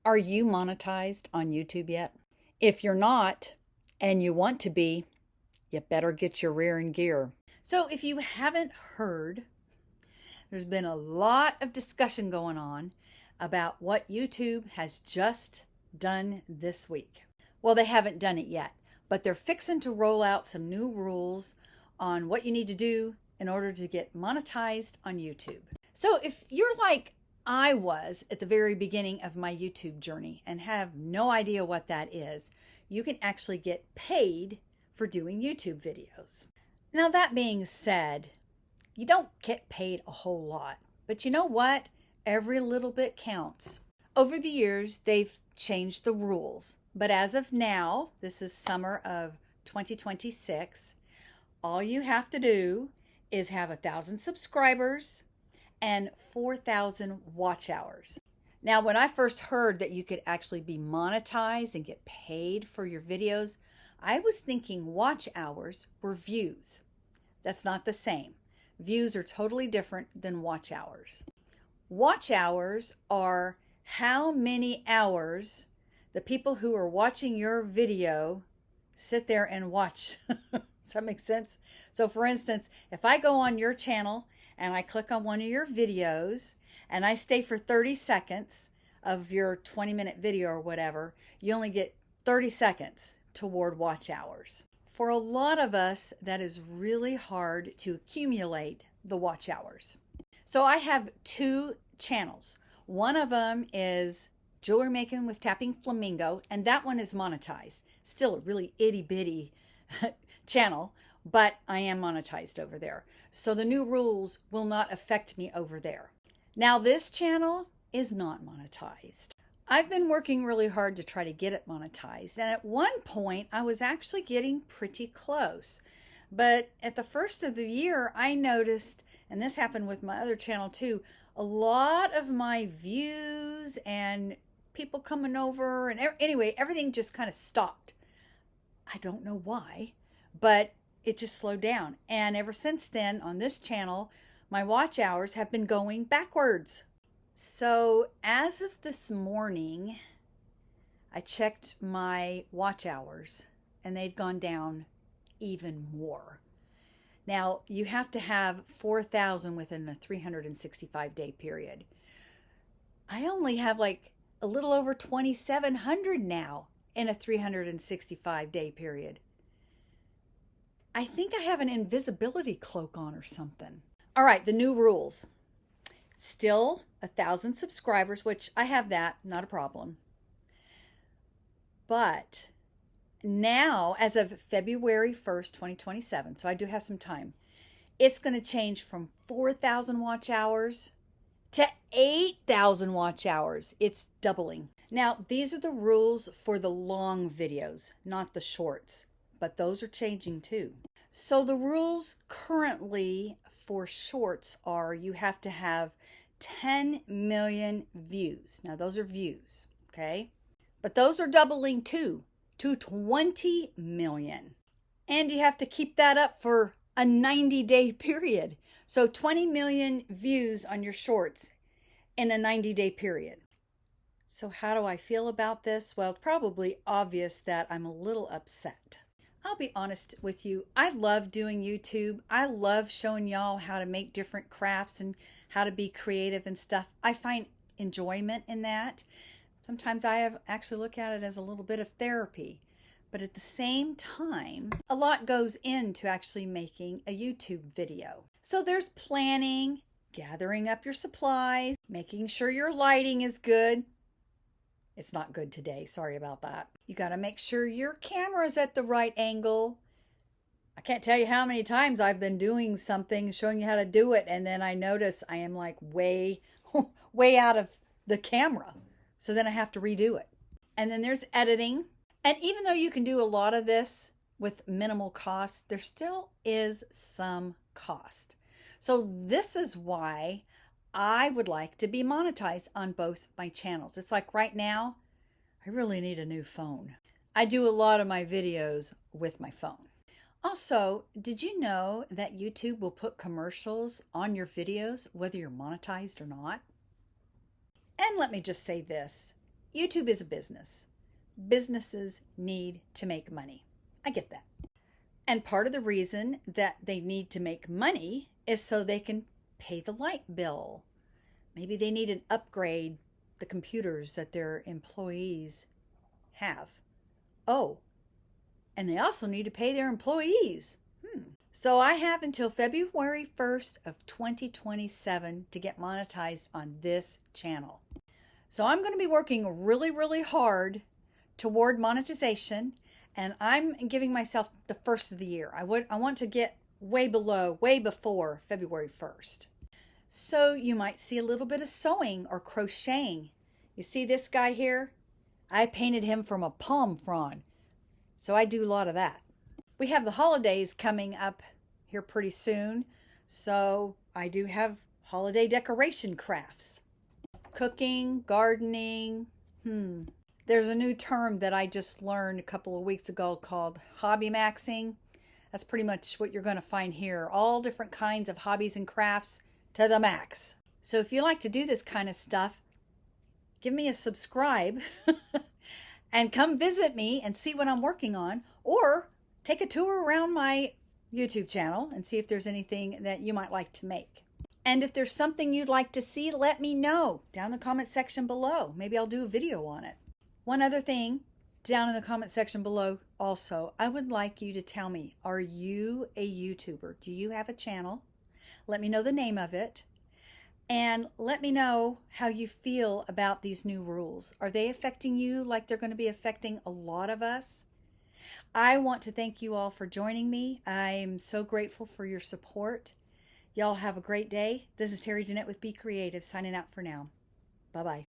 Are you monetized on YouTube yet? If you're not and you want to be, you better get your rear in gear. So if you haven't heard, there's been a lot of discussion going on about what YouTube has just done this week. Well, they haven't done it yet, but they're fixing to roll out some new rules on what you need to do in order to get monetized on YouTube. So if you're like I was at the very beginning of my YouTube journey and have no idea what that is, you can actually get paid for doing YouTube videos. Now, that being said, you don't get paid a whole lot, but you know what? Every little bit counts. Over the years, they've changed the rules, but as of now, this is summer of 2026, all you have to do is have 1,000 subscribers and 4,000 watch hours. Now, when I first heard that you could actually be monetized and get paid for your videos, I was thinking watch hours were views. That's not the same. Views are totally different than watch hours. Watch hours are how many hours the people who are watching your video sit there and watch. Does that make sense? So for instance, if I go on your channel and I click on one of your videos and I stay for 30 seconds of your 20-minute video or whatever, you only get 30 seconds toward watch hours. For a lot of us, that is really hard to accumulate the watch hours. So I have two channels. One of them is Jewelry Making with Tappingflamingo, and that one is monetized. Still a really itty bitty channel, but I am monetized over there. So the new rules will not affect me over there. Now this channel is not monetized. I've been working really hard to try to get it monetized, and at one point I was actually getting pretty close. But at the first of the year, I noticed, and this happened with my other channel too, a lot of my views and people coming over, and anyway, everything just kind of stopped. I don't know why, but it just slowed down. And ever since then, on this channel, my watch hours have been going backwards. So as of this morning, I checked my watch hours and they'd gone down even more. Now, you have to have 4,000 within a 365-day period. I only have like a little over 2,700 now in a 365-day period. I think I have an invisibility cloak on or something. All right, the new rules. Still 1,000 subscribers, which I have that, not a problem. But now, as of February 1st, 2027, so I do have some time, it's going to change from 4,000 watch hours to 8,000 watch hours. It's doubling. Now, these are the rules for the long videos, not the shorts, but those are changing too. So the rules currently for shorts are you have to have 10 million views. Now those are views, okay? But those are doubling too to 20 million. And you have to keep that up for a 90-day period. So 20 million views on your shorts in a 90-day period. So how do I feel about this? Well, it's probably obvious that I'm a little upset. I'll be honest with you. I love doing YouTube. I love showing y'all how to make different crafts and how to be creative and stuff. I find enjoyment in that. Sometimes I have actually look at it as a little bit of therapy. But at the same time, a lot goes into actually making a YouTube video. So there's planning, gathering up your supplies, making sure your lighting is good. It's not good today. Sorry about that. You got to make sure your camera's at the right angle. I can't tell you how many times I've been doing something, showing you how to do it, and then I notice I am like way out of the camera. So then I have to redo it. And then there's editing. And even though you can do a lot of this with minimal cost, there still is some cost. So this is why I would like to be monetized on both my channels. It's like right now, I really need a new phone. I do a lot of my videos with my phone. Also, did you know that YouTube will put commercials on your videos, whether you're monetized or not? And let me just say this. YouTube is a business. Businesses need to make money. I get that. And part of the reason that they need to make money is so they can pay the light bill. Maybe they need to upgrade the computers that their employees have. Oh, and they also need to pay their employees. So I have until February 1st of 2027 to get monetized on this channel. So I'm going to be working really, really hard toward monetization, and I'm giving myself the first of the year. I want to get way before February 1st. So you might see a little bit of sewing or crocheting. You see this guy here? I painted him from a palm frond. So I do a lot of that. We have the holidays coming up here pretty soon. So I do have holiday decoration crafts. Cooking, gardening. There's a new term that I just learned a couple of weeks ago called hobby maxing. That's pretty much what you're going to find here. All different kinds of hobbies and crafts to the max. So if you like to do this kind of stuff, give me a subscribe and come visit me and see what I'm working on, or take a tour around my YouTube channel and see if there's anything that you might like to make. And if there's something you'd like to see, let me know down in the comment section below. Maybe I'll do a video on it. One other thing down in the comment section below also, I would like you to tell me, are you a YouTuber? Do you have a channel? Let me know the name of it. And let me know how you feel about these new rules. Are they affecting you like they're going to be affecting a lot of us? I want to thank you all for joining me. I'm so grateful for your support. Y'all have a great day. This is Terry Jeanette with Be Creative signing out for now. Bye-bye.